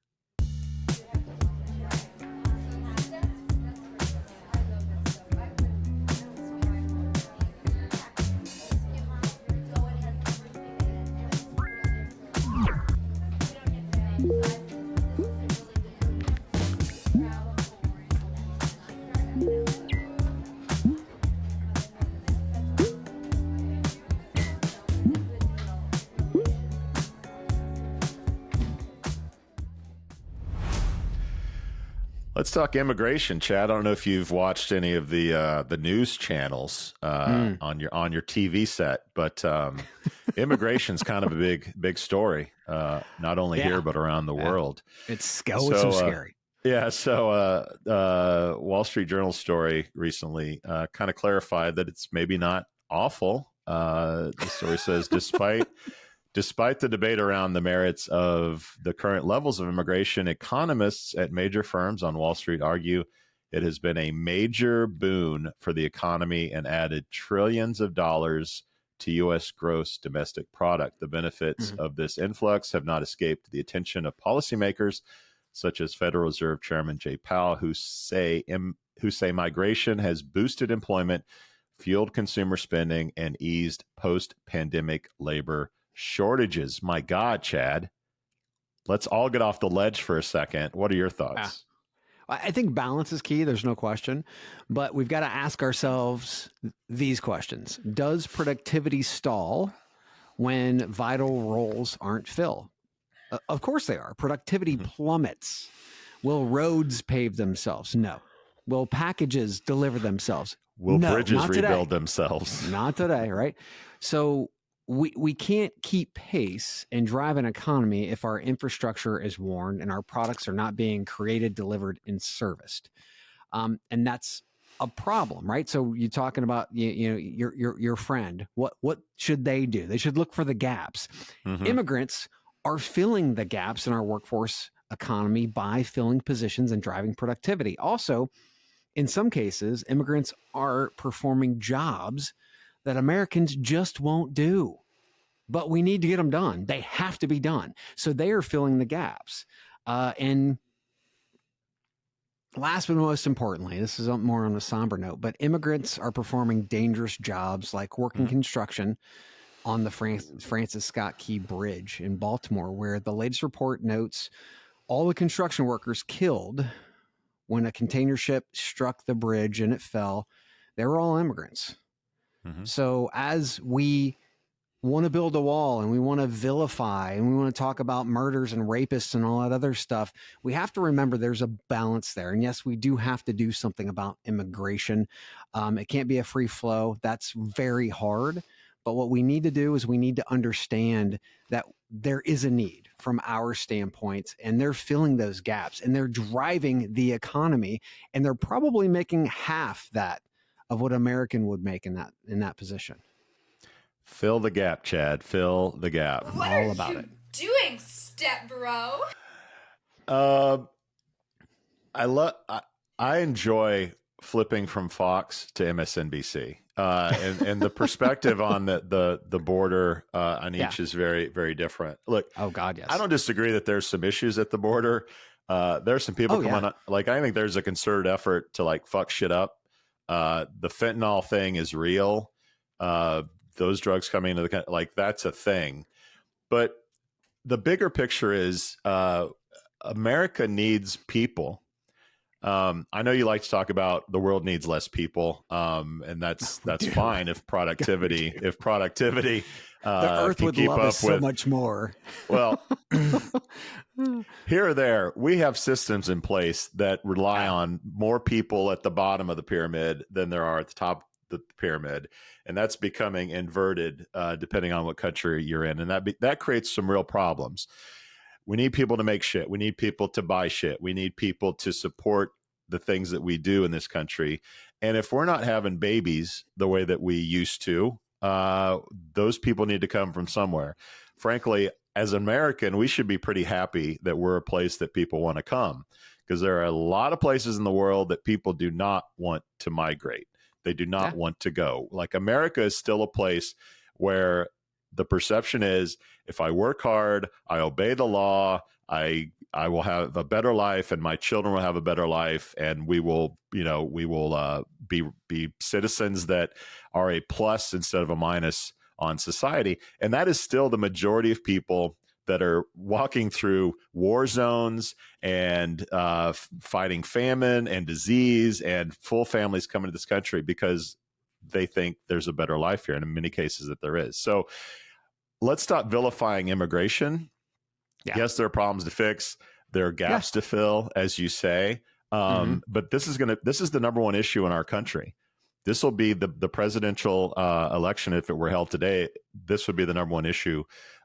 Let's talk immigration, Chad. I don't know if you've watched any of the news channels on your TV set, but immigration's kind of a big story, not only here but around the world. It's so scary. So Wall Street Journal story recently kind of clarified that it's maybe not awful. The story says, Despite the debate around the merits of the current levels of immigration, economists at major firms on Wall Street argue it has been a major boon for the economy and added trillions of dollars to U.S. gross domestic product. The benefits of this influx have not escaped the attention of policymakers, such as Federal Reserve Chairman Jay Powell, who say migration has boosted employment, fueled consumer spending, and eased post-pandemic labor shortages. My God, Chad, let's all get off the ledge for a second. What are your thoughts? I think balance is key. There's no question, but we've got to ask ourselves these questions. Does productivity stall when vital roles aren't filled? Of course they are. Productivity plummets. Will roads pave themselves? No. Will packages deliver themselves? Will bridges rebuild today. themselves? Not today, right? So we can't keep pace and drive an economy if our infrastructure is worn and our products are not being created, delivered, and serviced. And that's a problem, right? So you're talking about your friend. What should they do? They should look for the gaps. Immigrants are filling the gaps in our workforce economy by filling positions and driving productivity. Also, in some cases, immigrants are performing jobs that Americans just won't do, but we need to get them done. They have to be done. So they are filling the gaps. And last but most importantly, this is more on a somber note, but immigrants are performing dangerous jobs like working construction on the Francis Scott Key Bridge in Baltimore, where the latest report notes all the construction workers killed when a container ship struck the bridge and it fell, they were all immigrants. So as we want to build a wall and we want to vilify and we want to talk about murders and rapists and all that other stuff, we have to remember there's a balance there. And yes, we do have to do something about immigration. It can't be a free flow. That's very hard. But what we need to do is we need to understand that there is a need from our standpoint, and they're filling those gaps and they're driving the economy, and they're probably making half that of what American would make in that position. Fill the gap, Chad. Fill the gap. What all are about you it. doing, step bro? I enjoy flipping from Fox to MSNBC. And the perspective on the border on each is very, very different. Look, oh God, yes. I don't disagree that there's some issues at the border. There's some people coming on, like, I think there's a concerted effort to like fuck shit up. The fentanyl thing is real. Those drugs coming into the country, like that's a thing. But the bigger picture is America needs people. I know you like to talk about the world needs less people, and that's fine if productivity the earth would love us so much more. Well, here or there, we have systems in place that rely on more people at the bottom of the pyramid than there are at the top of the pyramid, and that's becoming inverted depending on what country you're in, and that creates some real problems. We need people to make shit. We need people to buy shit. We need people to support the things that we do in this country. And if we're not having babies the way that we used to, those people need to come from somewhere. Frankly, as an American, we should be pretty happy that we're a place that people want to come, because there are a lot of places in the world that people do not want to migrate. They do not want to go. Like, America is still a place where the perception is, if I work hard, I obey the law, I will have a better life, and my children will have a better life, and we will be citizens that are a plus instead of a minus on society. And that is still the majority of people that are walking through war zones and fighting famine and disease, and full families coming to this country because they think there's a better life here, and in many cases that there is. So let's stop vilifying immigration. Yeah. Yes, there are problems to fix. There are gaps to fill, as you say. But this is the number one issue in our country. This will be the presidential election. If it were held today, this would be the number one issue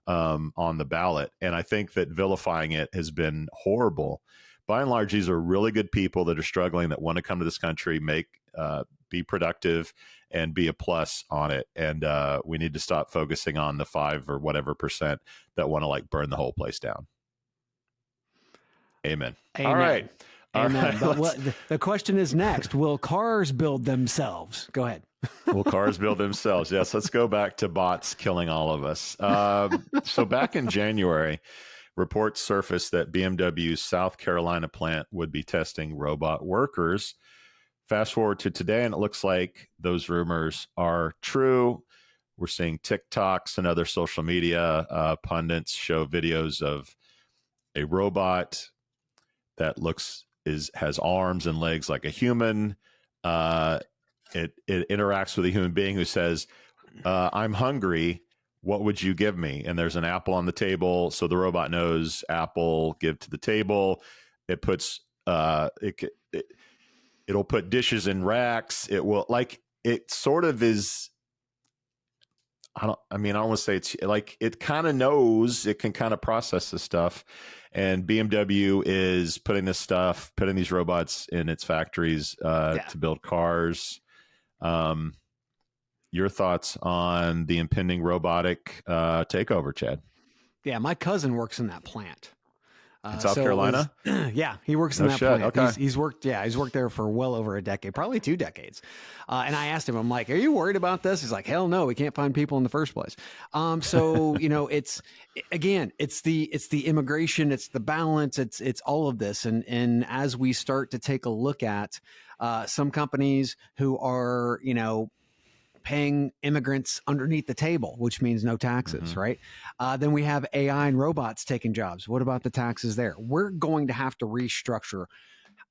on the ballot. And I think that vilifying it has been horrible. By and large, these are really good people that are struggling, that want to come to this country, be productive, and be a plus on it. And we need to stop focusing on the 5 or whatever % that want to like burn the whole place down. Amen. All right. Amen. But the question is next, will cars build themselves? Go ahead. Will cars build themselves? Yes. Let's go back to bots killing all of us. So back in January, reports surfaced that BMW's South Carolina plant would be testing robot workers. Fast forward to today, and it looks like those rumors are true. We're seeing TikToks and other social media pundits show videos of a robot that has arms and legs like a human. It interacts with a human being who says, "I'm hungry. What would you give me?" And there's an apple on the table, so the robot knows apple, give to the table. It puts it'll put dishes in racks. It will, like, it sort of is. I don't want to say it's like, it kind of knows, it can kind of process this stuff. And BMW is putting these robots in its factories to build cars. Your thoughts on the impending robotic takeover, Chad? Yeah, my cousin works in that plant. In South Carolina? He works in that plant. Okay. He's worked there for well over a decade, probably 2 decades. And I asked him, I'm like, are you worried about this? He's like, hell no, we can't find people in the first place. So, it's the immigration, it's the balance, it's all of this. And as we start to take a look at some companies who are, paying immigrants underneath the table, which means no taxes, right? Then we have AI and robots taking jobs. What about the taxes there? We're going to have to restructure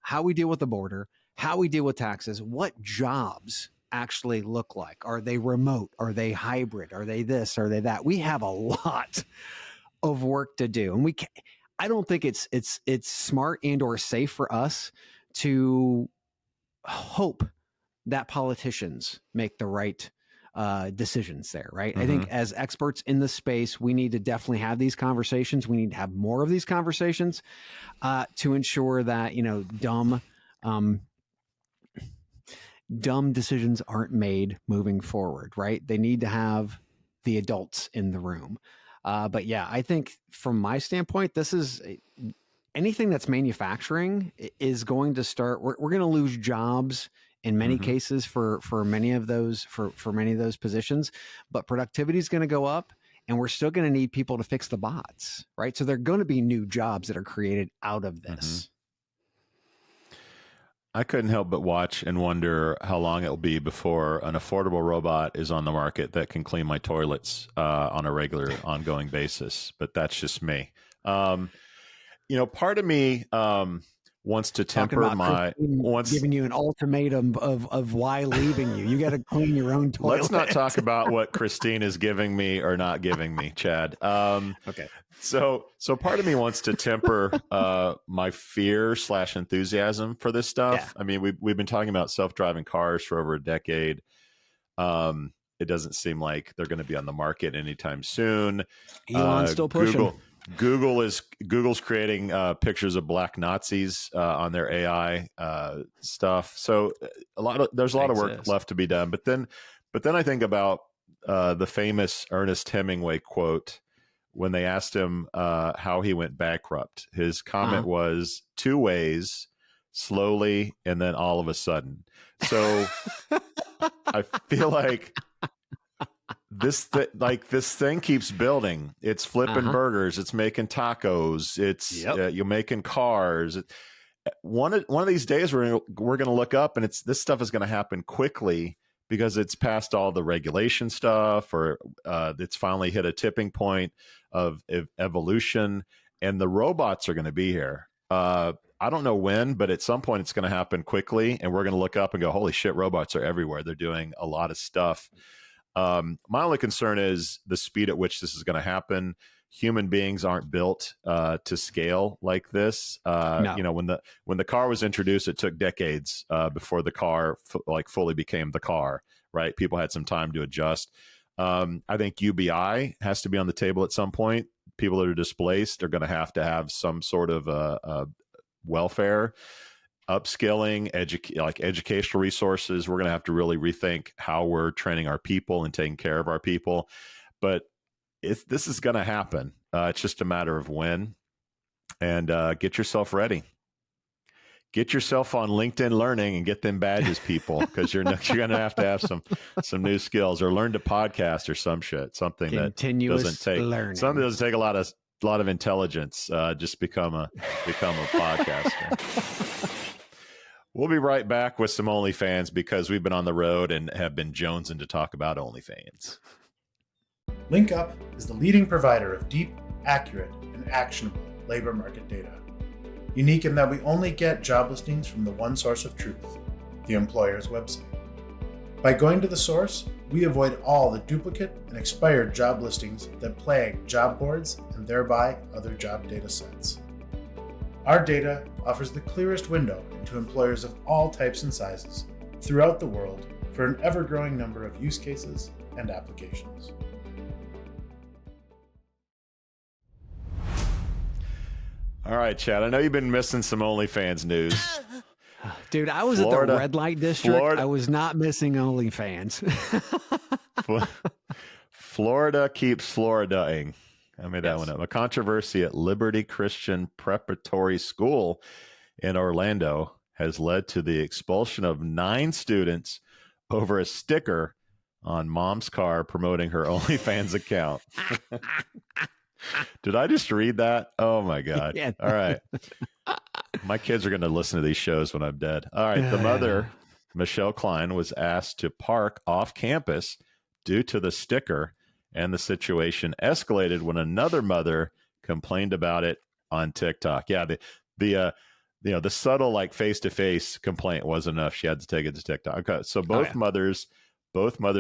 how we deal with the border, how we deal with taxes, what jobs actually look like. Are they remote? Are they hybrid? Are they this? Are they that? We have a lot of work to do. And I don't think it's smart and or safe for us to hope that politicians make the right decisions there, right? I think as experts in the space, we need to definitely have these conversations. We need to have more of these conversations to ensure that, dumb decisions aren't made moving forward, right? They need to have the adults in the room. But yeah, I think from my standpoint, this is anything that's manufacturing is going to start, we're going to lose jobs in many cases for many of those positions, but productivity is going to go up. and we're still going to need people to fix the bots, right? So there are going to be new jobs that are created out of this. I couldn't help but watch and wonder how long it'll be before an affordable robot is on the market that can clean my toilets on a regular, ongoing basis. But that's just me. Part of me wants to temper my giving you an ultimatum of why leaving you. You got to clean your own toilet. Let's not talk about what Christine is giving me or not giving me, Chad. Okay. So part of me wants to temper my fear / enthusiasm for this stuff. Yeah. I mean, we've been talking about self-driving cars for over a decade. It doesn't seem like they're going to be on the market anytime soon. Elon's still pushing. Google's creating pictures of black Nazis on their AI stuff. So there's a lot of work left to be done. But then I think about the famous Ernest Hemingway quote when they asked him how he went bankrupt. His comment was 2 ways, slowly, and then all of a sudden. So I feel like this thing keeps building. It's flipping burgers. It's making tacos. It's you're making cars. One of these days we're going to look up and this stuff is going to happen quickly because it's past all the regulation stuff, or it's finally hit a tipping point of evolution, and the robots are going to be here. I don't know when, but at some point it's going to happen quickly, and we're going to look up and go, holy shit, robots are everywhere. They're doing a lot of stuff. My only concern is the speed at which this is going to happen. Human beings aren't built to scale like this. No. When the car was introduced, it took decades before the car fully became the car. Right? People had some time to adjust. I think UBI has to be on the table at some point. People that are displaced are going to have some sort of welfare, upskilling, educational resources. We're going to have to really rethink how we're training our people and taking care of our people. But this is going to happen. It's just a matter of when. And get yourself ready. Get yourself on LinkedIn Learning and get them badges, people, because you're going to have some new skills, or learn to podcast or some shit. Something that doesn't take a lot of intelligence. Just become a podcaster. We'll be right back with some OnlyFans because we've been on the road and have been jonesing to talk about OnlyFans. LinkUp is the leading provider of deep, accurate, and actionable labor market data. Unique in that we only get job listings from the one source of truth, the employer's website. By going to the source, we avoid all the duplicate and expired job listings that plague job boards and thereby other job data sets. Our data offers the clearest window into employers of all types and sizes throughout the world for an ever-growing number of use cases and applications. All right, Chad, I know you've been missing some OnlyFans news. Dude, I was at the red light district. I was not missing OnlyFans. Florida keeps Floridaing. I made that one up. A controversy at Liberty Christian Preparatory School in Orlando has led to the expulsion of 9 students over a sticker on mom's car promoting her OnlyFans account. Did I just read that? Oh my God. Yeah. All right. My kids are going to listen to these shows when I'm dead. All right. The mother, Michelle Klein, was asked to park off campus due to the sticker, and the situation escalated when another mother complained about it on TikTok. Yeah. The subtle face-to-face complaint wasn't enough. She had to take it to TikTok. Okay. So both mothers'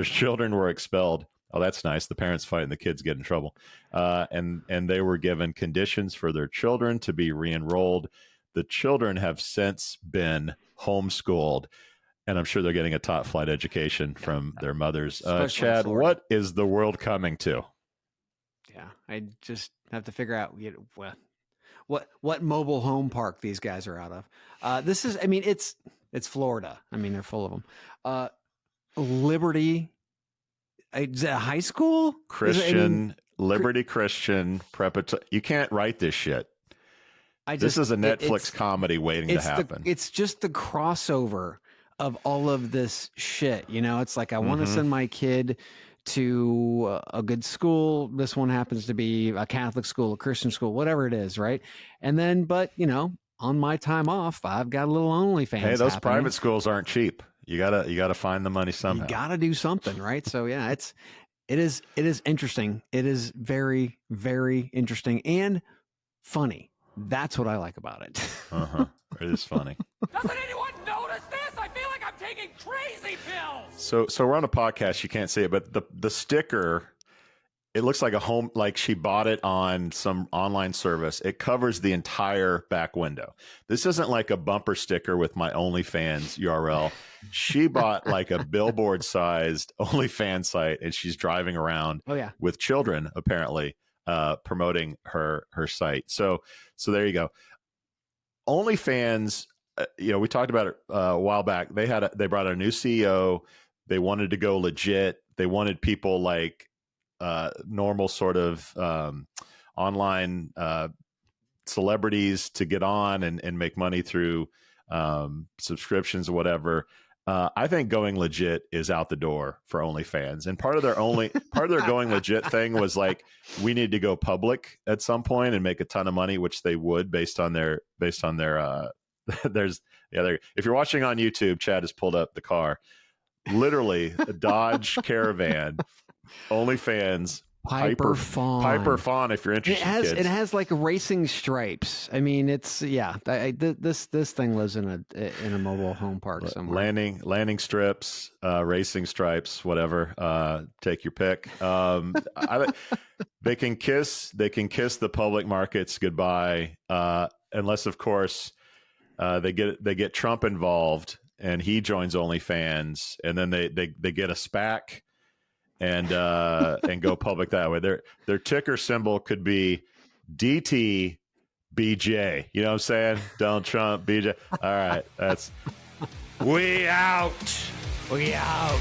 children were expelled. Oh, that's nice. The parents fight and the kids get in trouble. And they were given conditions for their children to be re-enrolled. The children have since been homeschooled, and I'm sure they're getting a top flight education from their mothers. Chad, what is the world coming to? Yeah, I just have to figure out what mobile home park these guys are out of. It's Florida. I mean, they're full of them. Liberty. Is it a high school? Liberty Christian Preparatory. You can't write this shit. This is a Netflix comedy waiting to happen. It's just the crossover of all of this shit. It's like, I want to send my kid to a good school. This one happens to be a Catholic school, a Christian school, whatever it is, right? And then, but on my time off, I've got a little OnlyFans. Hey, those happening. private schools aren't cheap. You gotta find the money somehow. You gotta do something, right? So yeah, it is interesting. It is very, very interesting and funny. That's what I like about it. It is funny. Doesn't anyone notice this? I feel like I'm taking crazy pills. So we're on a podcast. You can't see it, but the sticker, it looks like a home, like she bought it on some online service. It covers the entire back window. This isn't like a bumper sticker with my OnlyFans URL. She bought like a billboard sized OnlyFans site, and she's driving around with children, apparently, promoting her site. So there you go. OnlyFans, we talked about it a while back. They brought a new CEO. They wanted to go legit. They wanted people like normal sort of online celebrities to get on and make money through subscriptions or whatever. I think going legit is out the door for OnlyFans. And part of their going legit thing was like, we need to go public at some point and make a ton of money, which they would based on their if you're watching on YouTube, Chad has pulled up the car, literally a Dodge Caravan, OnlyFans, Piper Fawn, if you're interested. It has like racing stripes. I mean, it's this thing lives in a mobile home park somewhere. Landing strips, racing stripes, whatever. Take your pick. They can kiss the public markets goodbye, unless of course they get Trump involved and he joins OnlyFans, and then they get a SPAC. And go public that way. Their ticker symbol could be DTBJ. You know what I'm saying? Donald Trump, BJ. All right, that's we out. We out.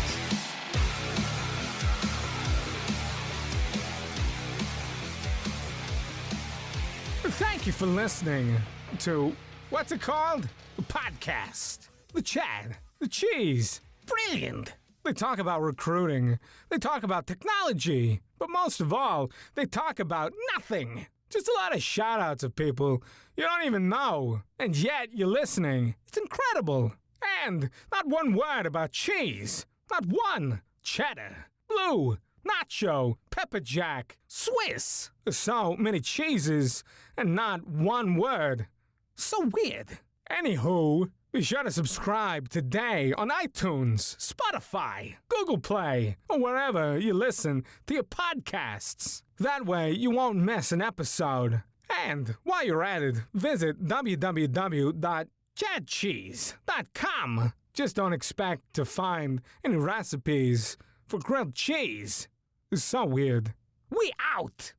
Thank you for listening to what's it called? A podcast. The Chad. The Cheese. Brilliant. They talk about recruiting, they talk about technology, but most of all, they talk about nothing. Just a lot of shout-outs of people you don't even know, and yet you're listening. It's incredible. And not one word about cheese. Not one. Cheddar, blue, nacho, pepper jack, Swiss. So many cheeses, and not one word. So weird. Anywho, be sure to subscribe today on iTunes, Spotify, Google Play, or wherever you listen to your podcasts. That way you won't miss an episode. And while you're at it, visit www.chadcheese.com. Just don't expect to find any recipes for grilled cheese. It's so weird. We out!